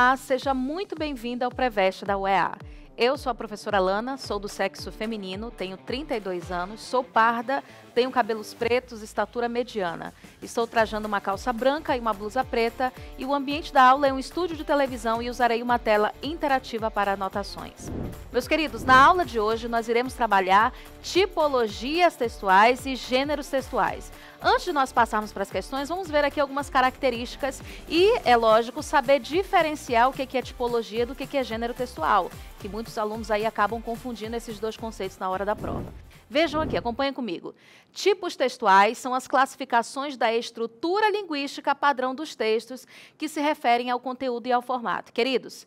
Olá, seja muito bem-vinda ao Preveste da UEA. Eu sou a professora Lana, sou do sexo feminino, tenho 32 anos, sou parda, tenho cabelos pretos, estatura mediana. Estou trajando uma calça branca e uma blusa preta e o ambiente da aula é um estúdio de televisão e usarei uma tela interativa para anotações. Meus queridos, na aula de hoje nós iremos trabalhar tipologias textuais e gêneros textuais. Antes de nós passarmos para as questões, vamos ver aqui algumas características e, é lógico, saber diferenciar o que é tipologia do que é gênero textual, que muitos alunos aí acabam confundindo esses dois conceitos na hora da prova. Vejam aqui, acompanhem comigo. Tipos textuais são as classificações da estrutura linguística padrão dos textos que se referem ao conteúdo e ao formato. Queridos,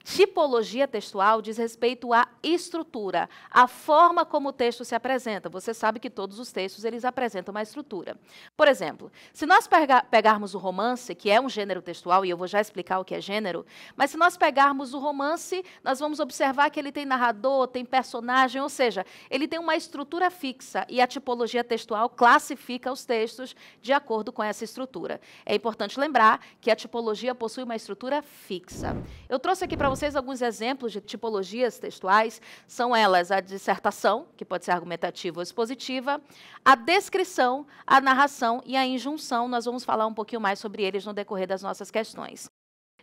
tipologia textual diz respeito à estrutura, à forma como o texto se apresenta. Você sabe que todos os textos eles apresentam uma estrutura. Por exemplo, se nós pegarmos o romance, que é um gênero textual, e eu vou já explicar o que é gênero, mas se nós pegarmos o romance, nós vamos observar que ele tem narrador, tem personagem, ou seja, ele tem uma estrutura fixa e a tipologia textual classifica os textos de acordo com essa estrutura. É importante lembrar que a tipologia possui uma estrutura fixa. Eu trouxe aqui para vocês alguns exemplos de tipologias textuais, são elas a dissertação, que pode ser argumentativa ou expositiva, a descrição, a narração e a injunção. Nós vamos falar um pouquinho mais sobre eles no decorrer das nossas questões.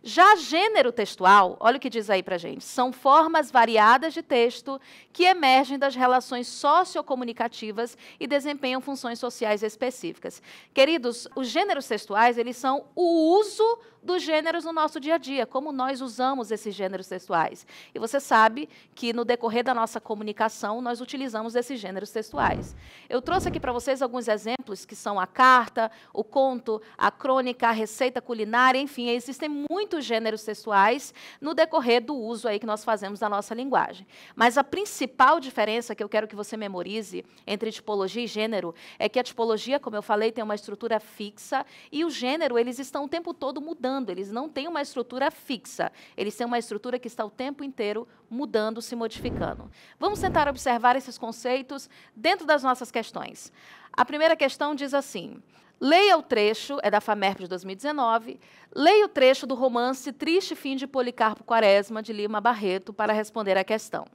Já gênero textual, olha o que diz aí para a gente, são formas variadas de texto que emergem das relações sociocomunicativas e desempenham funções sociais específicas. Queridos, os gêneros textuais, eles são o uso dos gêneros no nosso dia a dia, como nós usamos esses gêneros textuais. E você sabe que no decorrer da nossa comunicação, nós utilizamos esses gêneros textuais. Eu trouxe aqui para vocês alguns exemplos, que são a carta, o conto, a crônica, a receita culinária, enfim, existem muitos gêneros textuais no decorrer do uso aí que nós fazemos da nossa linguagem. Mas a principal diferença que eu quero que você memorize entre tipologia e gênero é que a tipologia, como eu falei, tem uma estrutura fixa e o gênero, eles estão o tempo todo mudando. Eles não têm uma estrutura fixa, eles têm uma estrutura que está o tempo inteiro mudando, se modificando. Vamos tentar observar esses conceitos dentro das nossas questões. A primeira questão diz assim: leia o trecho, é da FAMERP de 2019, leia o trecho do romance Triste Fim de Policarpo Quaresma, de Lima Barreto, para responder à questão.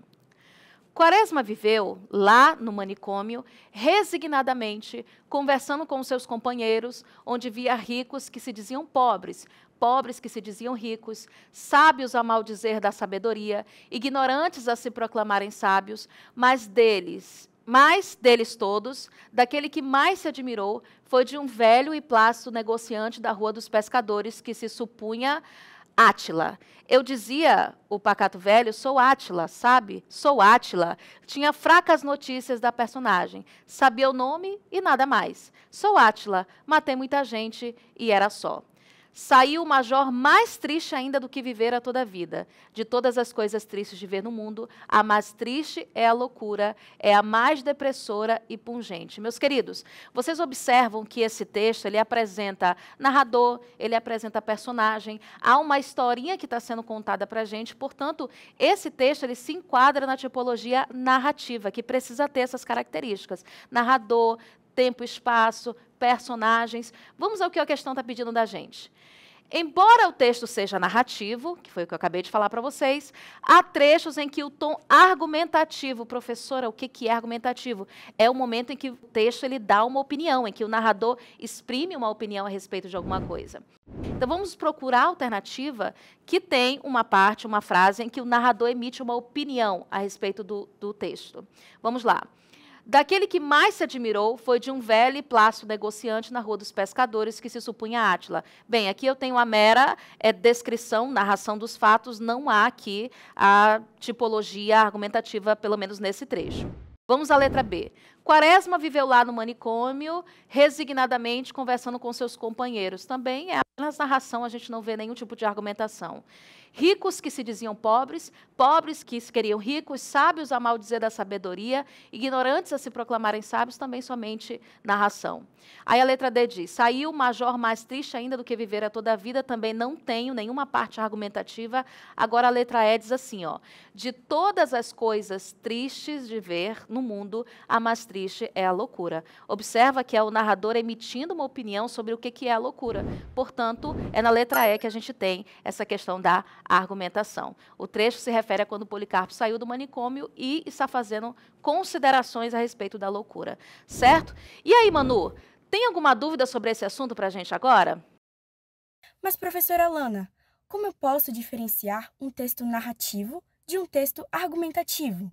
Quaresma viveu, lá no manicômio, resignadamente, conversando com seus companheiros, onde via ricos que se diziam pobres, pobres que se diziam ricos, sábios a maldizer da sabedoria, ignorantes a se proclamarem sábios, mas deles todos, daquele que mais se admirou, foi de um velho e plácido negociante da Rua dos Pescadores, que se supunha Átila. Eu dizia, o pacato velho, sou Átila, sabe? Sou Átila. Tinha fracas notícias da personagem. Sabia o nome e nada mais. Sou Átila, matei muita gente e era só. Saiu o major mais triste ainda do que vivera toda a vida. De todas as coisas tristes de ver no mundo, a mais triste é a loucura, é a mais depressora e pungente. Meus queridos, vocês observam que esse texto, ele apresenta narrador, ele apresenta personagem, há uma historinha que está sendo contada para a gente, portanto, esse texto, ele se enquadra na tipologia narrativa, que precisa ter essas características. Narrador, tempo, espaço, personagens. Vamos ao que a questão está pedindo da gente. Embora o texto seja narrativo, que foi o que eu acabei de falar para vocês, há trechos em que o tom argumentativo, professora, o que é argumentativo? É o momento em que o texto ele dá uma opinião, em que o narrador exprime uma opinião a respeito de alguma coisa. Então, vamos procurar a alternativa que tem uma parte, uma frase, em que o narrador emite uma opinião a respeito do texto. Vamos lá. Daquele que mais se admirou foi de um velho e plácido negociante na Rua dos Pescadores, que se supunha Átila. Bem, aqui eu tenho a mera descrição, narração dos fatos, não há aqui a tipologia argumentativa, pelo menos nesse trecho. Vamos à letra B. Quaresma viveu lá no manicômio, resignadamente conversando com seus companheiros. Também é apenas narração, a gente não vê nenhum tipo de argumentação. Ricos que se diziam pobres, pobres que se queriam ricos, sábios a maldizer da sabedoria, ignorantes a se proclamarem sábios, também somente narração. Aí a letra D diz, saiu o major mais triste ainda do que vivera toda a vida, também não tenho nenhuma parte argumentativa. Agora a letra E diz assim, ó, de todas as coisas tristes de ver no mundo, a mais triste triste é a loucura. Observa que é o narrador emitindo uma opinião sobre o que é a loucura. Portanto, é na letra E que a gente tem essa questão da argumentação. O trecho se refere a quando Policarpo saiu do manicômio e está fazendo considerações a respeito da loucura. Certo? E aí, Manu, tem alguma dúvida sobre esse assunto para a gente agora? Mas, professora Alana, como eu posso diferenciar um texto narrativo de um texto argumentativo?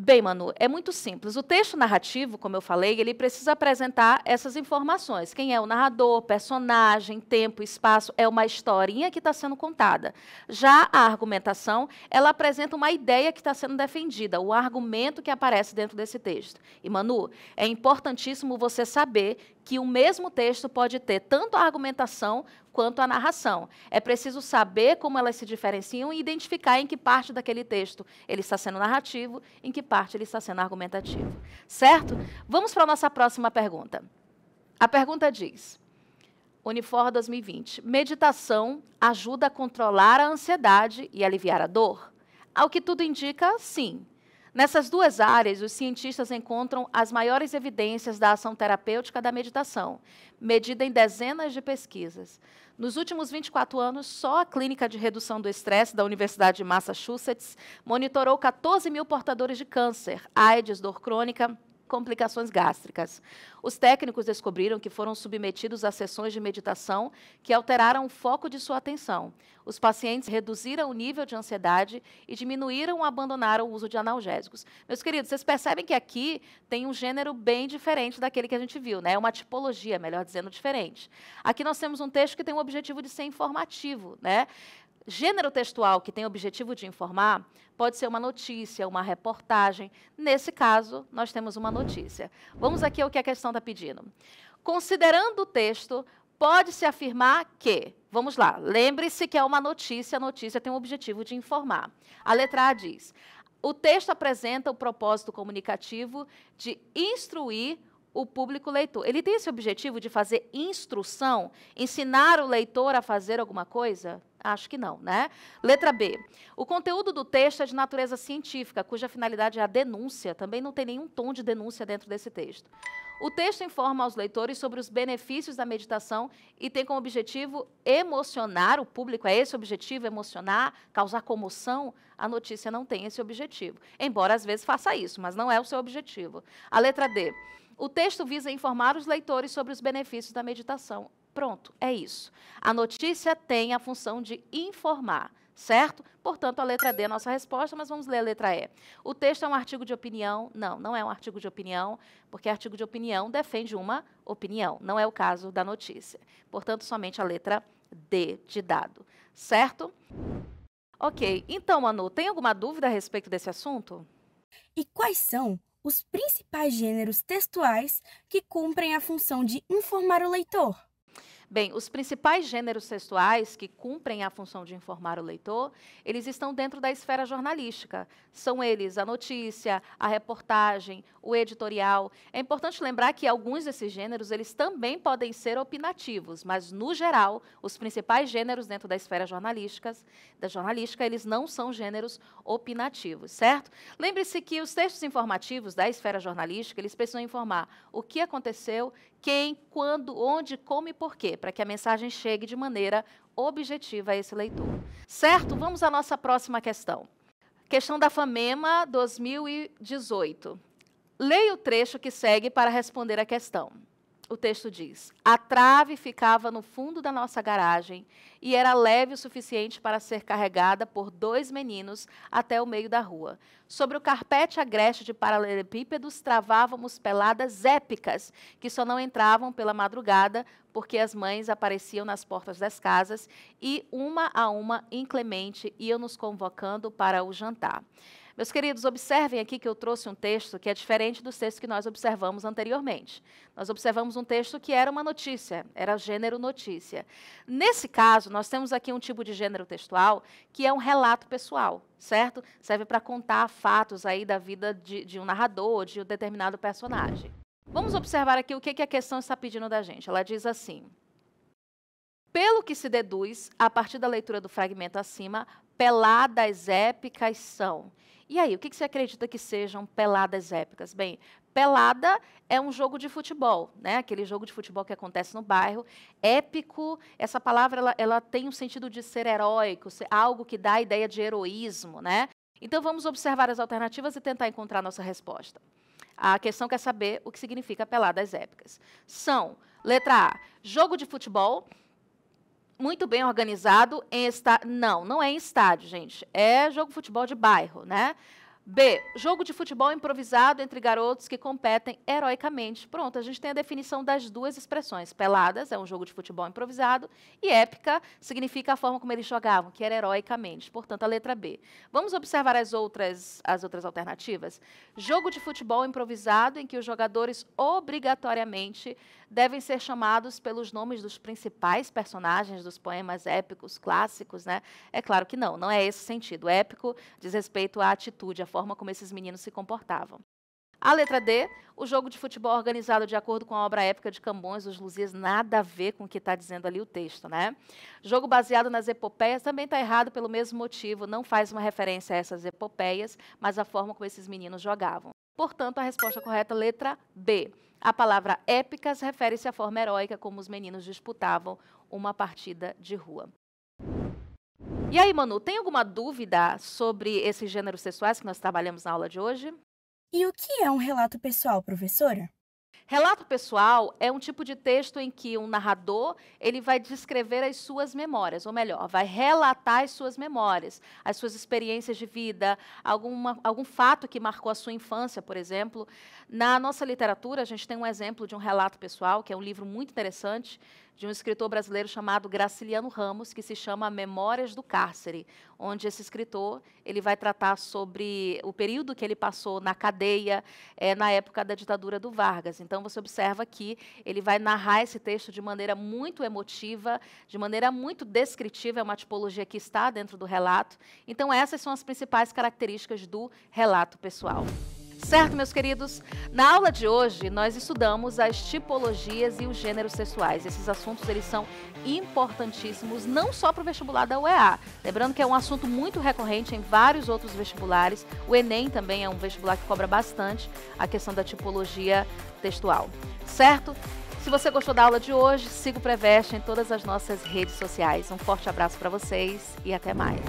Bem, Manu, é muito simples. O texto narrativo, como eu falei, ele precisa apresentar essas informações. Quem é o narrador, personagem, tempo, espaço, é uma historinha que está sendo contada. Já a argumentação, ela apresenta uma ideia que está sendo defendida, o argumento que aparece dentro desse texto. E, Manu, é importantíssimo você saber que o mesmo texto pode ter tanto a argumentação quanto a narração. É preciso saber como elas se diferenciam e identificar em que parte daquele texto ele está sendo narrativo, em que parte ele está sendo argumentativo. Certo? Vamos para a nossa próxima pergunta. A pergunta diz, Unifor 2020, meditação ajuda a controlar a ansiedade e aliviar a dor? Ao que tudo indica, sim. Nessas duas áreas, os cientistas encontram as maiores evidências da ação terapêutica da meditação, medida em dezenas de pesquisas. Nos últimos 24 anos, só a Clínica de Redução do Estresse da Universidade de Massachusetts monitorou 14 mil portadores de câncer, AIDS, dor crônica, complicações gástricas. Os técnicos descobriram que foram submetidos a sessões de meditação que alteraram o foco de sua atenção. Os pacientes reduziram o nível de ansiedade e diminuíram ou abandonaram o uso de analgésicos. Meus queridos, vocês percebem que aqui tem um gênero bem diferente daquele que a gente viu, né? É uma tipologia, melhor dizendo, diferente. Aqui nós temos um texto que tem o objetivo de ser informativo, né? Gênero textual que tem o objetivo de informar pode ser uma notícia, uma reportagem. Nesse caso, nós temos uma notícia. Vamos aqui ao que a questão está pedindo. Considerando o texto, pode-se afirmar que... Vamos lá, lembre-se que é uma notícia, a notícia tem o objetivo de informar. A letra A diz, o texto apresenta o propósito comunicativo de instruir o público leitor. Ele tem esse objetivo de fazer instrução, ensinar o leitor a fazer alguma coisa? Acho que não, né? Letra B. O conteúdo do texto é de natureza científica, cuja finalidade é a denúncia. Também não tem nenhum tom de denúncia dentro desse texto. O texto informa aos leitores sobre os benefícios da meditação e tem como objetivo emocionar o público. É esse o objetivo? Emocionar? Causar comoção? A notícia não tem esse objetivo. Embora às vezes faça isso, mas não é o seu objetivo. A letra D. O texto visa informar os leitores sobre os benefícios da meditação. Pronto, é isso. A notícia tem a função de informar, certo? Portanto, a letra D é a nossa resposta, mas vamos ler a letra E. O texto é um artigo de opinião? Não, não é um artigo de opinião, porque artigo de opinião defende uma opinião. Não é o caso da notícia. Portanto, somente a letra D de dado, certo? Ok, então, Manu, tem alguma dúvida a respeito desse assunto? E quais são os principais gêneros textuais que cumprem a função de informar o leitor? Bem, os principais gêneros textuais que cumprem a função de informar o leitor, eles estão dentro da esfera jornalística. São eles a notícia, a reportagem, o editorial. É importante lembrar que alguns desses gêneros, eles também podem ser opinativos, mas, no geral, os principais gêneros dentro da esfera jornalística, eles não são gêneros opinativos, certo? Lembre-se que os textos informativos da esfera jornalística, eles precisam informar o que aconteceu, quem, quando, onde, como e por quê, para que a mensagem chegue de maneira objetiva a esse leitor. Certo? Vamos à nossa próxima questão. Questão da FAMEMA 2018. Leia o trecho que segue para responder a questão. O texto diz, a trave ficava no fundo da nossa garagem e era leve o suficiente para ser carregada por 2 meninos até o meio da rua. Sobre o carpete agreste de paralelepípedos travávamos peladas épicas que só não entravam pela madrugada porque as mães apareciam nas portas das casas e, uma a uma, inclemente, iam nos convocando para o jantar. Meus queridos, observem aqui que eu trouxe um texto que é diferente dos textos que nós observamos anteriormente. Nós observamos um texto que era uma notícia, era gênero notícia. Nesse caso, nós temos aqui um tipo de gênero textual que é um relato pessoal, certo? Serve para contar fatos aí da vida de um narrador, de um determinado personagem. Vamos observar aqui o que a questão está pedindo da gente. Ela diz assim, Pelo que se deduz, a partir da leitura do fragmento acima, peladas épicas são. E aí, o que você acredita que sejam peladas épicas? Bem, pelada é um jogo de futebol, né? Aquele jogo de futebol que acontece no bairro. Épico, essa palavra ela tem um sentido de ser heróico, ser algo que dá a ideia de heroísmo, né? Então, vamos observar as alternativas e tentar encontrar a nossa resposta. A questão quer saber o que significa peladas épicas. São, letra A, jogo de futebol, muito bem organizado em estádio. Não é em estádio, gente. É jogo de futebol de bairro, né? B, jogo de futebol improvisado entre garotos que competem heroicamente. Pronto, a gente tem a definição das duas expressões. Peladas é um jogo de futebol improvisado e épica significa a forma como eles jogavam, que era heroicamente. Portanto, a letra B. Vamos observar as outras alternativas? Jogo de futebol improvisado em que os jogadores obrigatoriamente devem ser chamados pelos nomes dos principais personagens dos poemas épicos clássicos, né? É claro que não é esse o sentido. Épico diz respeito à atitude, à forma como esses meninos se comportavam. A letra D, o jogo de futebol organizado de acordo com a obra épica de Camões, os Lusíadas, nada a ver com o que está dizendo ali o texto, né? Jogo baseado nas epopeias também está errado pelo mesmo motivo, não faz uma referência a essas epopeias, mas a forma como esses meninos jogavam. Portanto, a resposta correta, letra B. A palavra épicas refere-se à forma heróica como os meninos disputavam uma partida de rua. E aí, Manu, tem alguma dúvida sobre esses gêneros sexuais que nós trabalhamos na aula de hoje? E o que é um relato pessoal, professora? Relato pessoal é um tipo de texto em que um narrador ele vai descrever as suas memórias, ou melhor, vai relatar as suas memórias, as suas experiências de vida, algum fato que marcou a sua infância, por exemplo. Na nossa literatura, a gente tem um exemplo de um relato pessoal, que é um livro muito interessante, de um escritor brasileiro chamado Graciliano Ramos, que se chama Memórias do Cárcere, onde esse escritor ele vai tratar sobre o período que ele passou na cadeia, na época da ditadura do Vargas. Então, você observa que ele vai narrar esse texto de maneira muito emotiva, de maneira muito descritiva, é uma tipologia que está dentro do relato. Então, essas são as principais características do relato pessoal. Certo, meus queridos? Na aula de hoje, nós estudamos as tipologias e os gêneros sexuais. Esses assuntos eles são importantíssimos, não só para o vestibular da UEA. Lembrando que é um assunto muito recorrente em vários outros vestibulares. O Enem também é um vestibular que cobra bastante a questão da tipologia textual. Certo? Se você gostou da aula de hoje, siga o Preveste em todas as nossas redes sociais. Um forte abraço para vocês e até mais.